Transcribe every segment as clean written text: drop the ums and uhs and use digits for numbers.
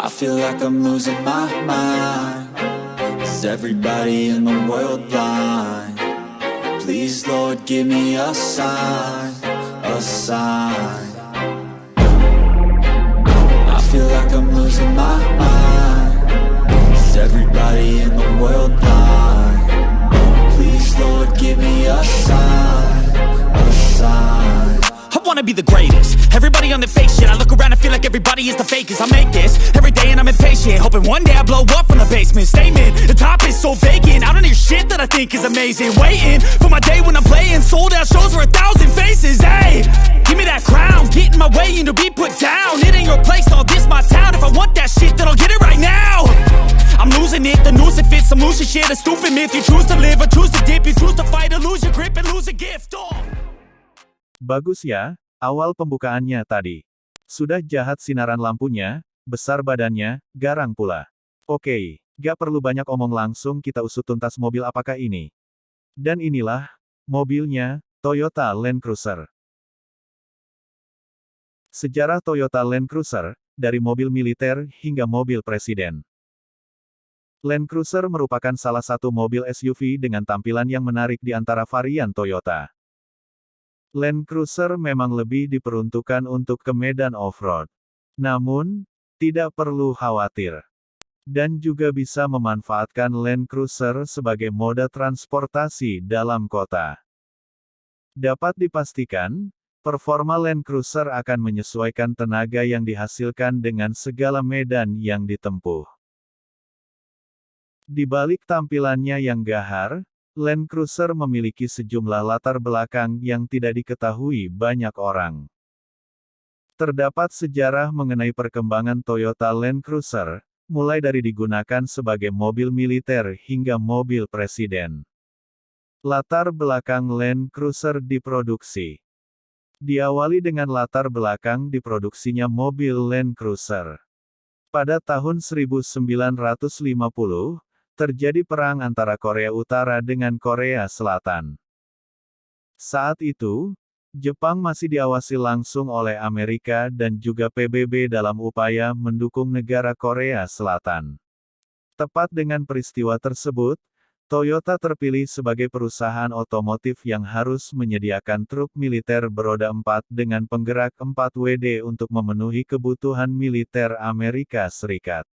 I feel like I'm losing my mind. Is everybody in the world blind? Please, Lord, give me a sign, a sign. I feel like I'm losing my mind. Is everybody in the world blind? Please, Lord, give me a sign, a sign. I wanna be the greatest. Everybody on the fake shit. I look around and feel like everybody is the fakest. I make this every day and I'm impatient, hoping one day I blow up from the basement. Statement, the top is so vacant. I don't hear shit that I think is amazing. Waiting for my day when I'm playing sold out shows for 1,000 faces. Hey, give me that crown, get in my way and to be put down. It ain't your place, all this my town. If I want that shit, then I'll get it right now. I'm losing it, the noose it fits. I'm losing shit, a stupid myth. You choose to live or choose to dip. You choose to fight or lose your grip and lose a gift. Oh. Bagus ya, awal pembukaannya tadi. Sudah jahat sinaran lampunya, besar badannya, garang pula. Oke, gak perlu banyak omong, langsung kita usut tuntas mobil apakah ini. Dan inilah, mobilnya, Toyota Land Cruiser. Sejarah Toyota Land Cruiser, dari mobil militer hingga mobil presiden. Land Cruiser merupakan salah satu mobil SUV dengan tampilan yang menarik di antara varian Toyota. Land Cruiser memang lebih diperuntukkan untuk ke medan off-road. Namun, tidak perlu khawatir. Dan juga bisa memanfaatkan Land Cruiser sebagai moda transportasi dalam kota. Dapat dipastikan, performa Land Cruiser akan menyesuaikan tenaga yang dihasilkan dengan segala medan yang ditempuh. Di balik tampilannya yang gahar, Land Cruiser memiliki sejumlah latar belakang yang tidak diketahui banyak orang. Terdapat sejarah mengenai perkembangan Toyota Land Cruiser, mulai dari digunakan sebagai mobil militer hingga mobil presiden. Latar belakang Land Cruiser diproduksi. Diawali dengan latar belakang diproduksinya mobil Land Cruiser. Pada tahun 1950, terjadi perang antara Korea Utara dengan Korea Selatan. Saat itu, Jepang masih diawasi langsung oleh Amerika dan juga PBB dalam upaya mendukung negara Korea Selatan. Tepat dengan peristiwa tersebut, Toyota terpilih sebagai perusahaan otomotif yang harus menyediakan truk militer beroda 4 dengan penggerak 4WD untuk memenuhi kebutuhan militer Amerika Serikat.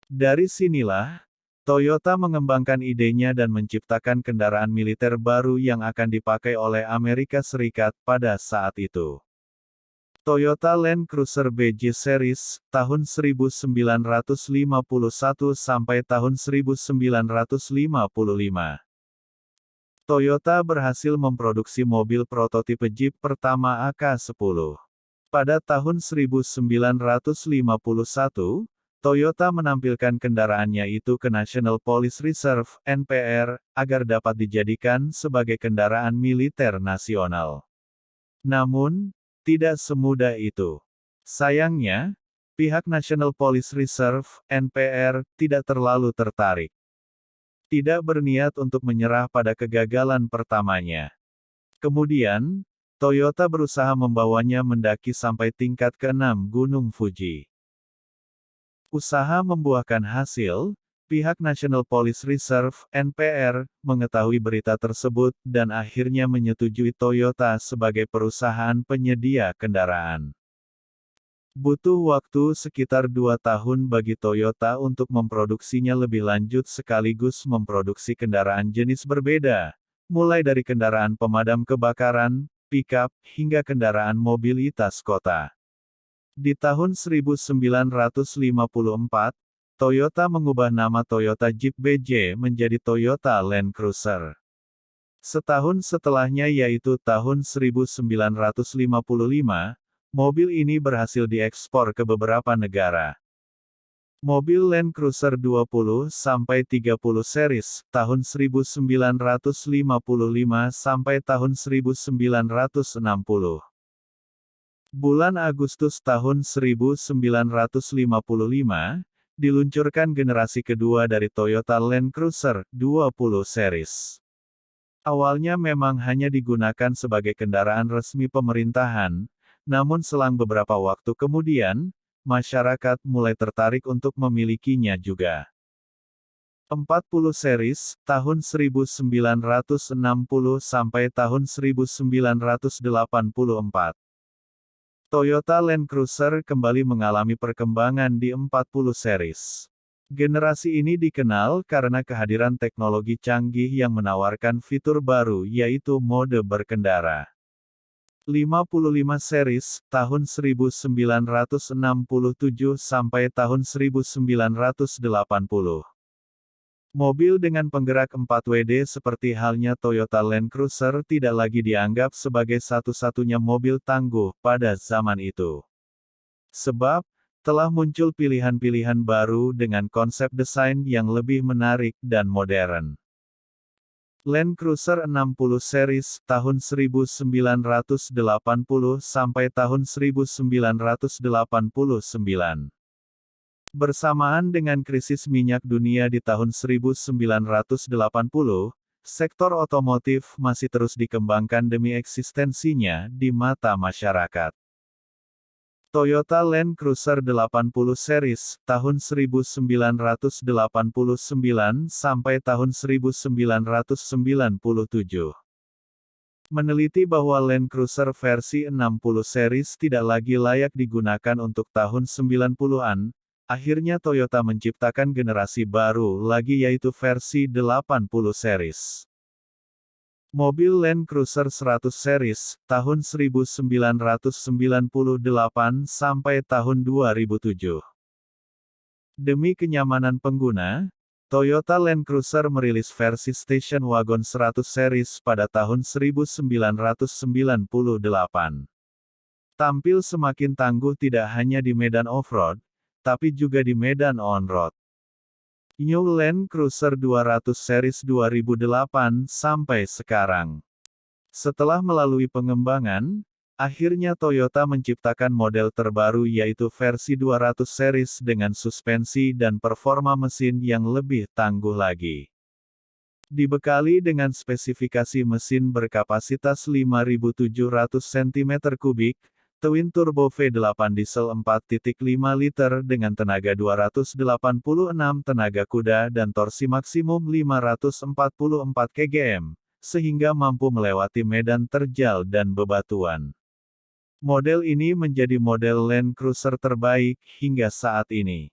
Dari sinilah, Toyota mengembangkan idenya dan menciptakan kendaraan militer baru yang akan dipakai oleh Amerika Serikat pada saat itu. Toyota Land Cruiser BG Series, tahun 1951 sampai tahun 1955. Toyota berhasil memproduksi mobil prototipe Jeep pertama AK-10. Pada tahun 1951, Toyota menampilkan kendaraannya itu ke National Police Reserve, NPR, agar dapat dijadikan sebagai kendaraan militer nasional. Namun, tidak semudah itu. Sayangnya, pihak National Police Reserve, NPR, tidak terlalu tertarik. Tidak berniat untuk menyerah pada kegagalan pertamanya. Kemudian, Toyota berusaha membawanya mendaki sampai tingkat ke-6 Gunung Fuji. Usaha membuahkan hasil, pihak National Police Reserve, NPR, mengetahui berita tersebut dan akhirnya menyetujui Toyota sebagai perusahaan penyedia kendaraan. Butuh waktu sekitar 2 tahun bagi Toyota untuk memproduksinya lebih lanjut sekaligus memproduksi kendaraan jenis berbeda, mulai dari kendaraan pemadam kebakaran, pickup, hingga kendaraan mobilitas kota. Di tahun 1954, Toyota mengubah nama Toyota Jeep BJ menjadi Toyota Land Cruiser. Setahun setelahnya yaitu tahun 1955, mobil ini berhasil diekspor ke beberapa negara. Mobil Land Cruiser 20-30 series, tahun 1955 sampai tahun 1960. Bulan Agustus tahun 1955, diluncurkan generasi kedua dari Toyota Land Cruiser 20 series. Awalnya memang hanya digunakan sebagai kendaraan resmi pemerintahan, namun selang beberapa waktu kemudian, masyarakat mulai tertarik untuk memilikinya juga. 40 series, tahun 1960 sampai tahun 1984. Toyota Land Cruiser kembali mengalami perkembangan di 40 series. Generasi ini dikenal karena kehadiran teknologi canggih yang menawarkan fitur baru yaitu mode berkendara. 55 series, tahun 1967 sampai tahun 1980. Mobil dengan penggerak 4WD seperti halnya Toyota Land Cruiser tidak lagi dianggap sebagai satu-satunya mobil tangguh pada zaman itu. Sebab, telah muncul pilihan-pilihan baru dengan konsep desain yang lebih menarik dan modern. Land Cruiser 60 series, tahun 1980 sampai tahun 1989. Bersamaan dengan krisis minyak dunia di tahun 1980, sektor otomotif masih terus dikembangkan demi eksistensinya di mata masyarakat. Toyota Land Cruiser 80 series, tahun 1989 sampai tahun 1997. Meneliti bahwa Land Cruiser versi 60 series tidak lagi layak digunakan untuk tahun 90-an, akhirnya Toyota menciptakan generasi baru lagi yaitu versi 80 series. Mobil Land Cruiser 100 series, tahun 1998 sampai tahun 2007. Demi kenyamanan pengguna, Toyota Land Cruiser merilis versi station wagon 100 series pada tahun 1998. Tampil semakin tangguh tidak hanya di medan off-road, tapi juga di medan on-road. New Land Cruiser 200 series 2008 sampai sekarang. Setelah melalui pengembangan, akhirnya Toyota menciptakan model terbaru yaitu versi 200 series dengan suspensi dan performa mesin yang lebih tangguh lagi. Dibekali dengan spesifikasi mesin berkapasitas 5.700 cm3, Twin Turbo V8 Diesel 4.5 liter dengan tenaga 286 tenaga kuda dan torsi maksimum 544 kgm, sehingga mampu melewati medan terjal dan bebatuan. Model ini menjadi model Land Cruiser terbaik hingga saat ini.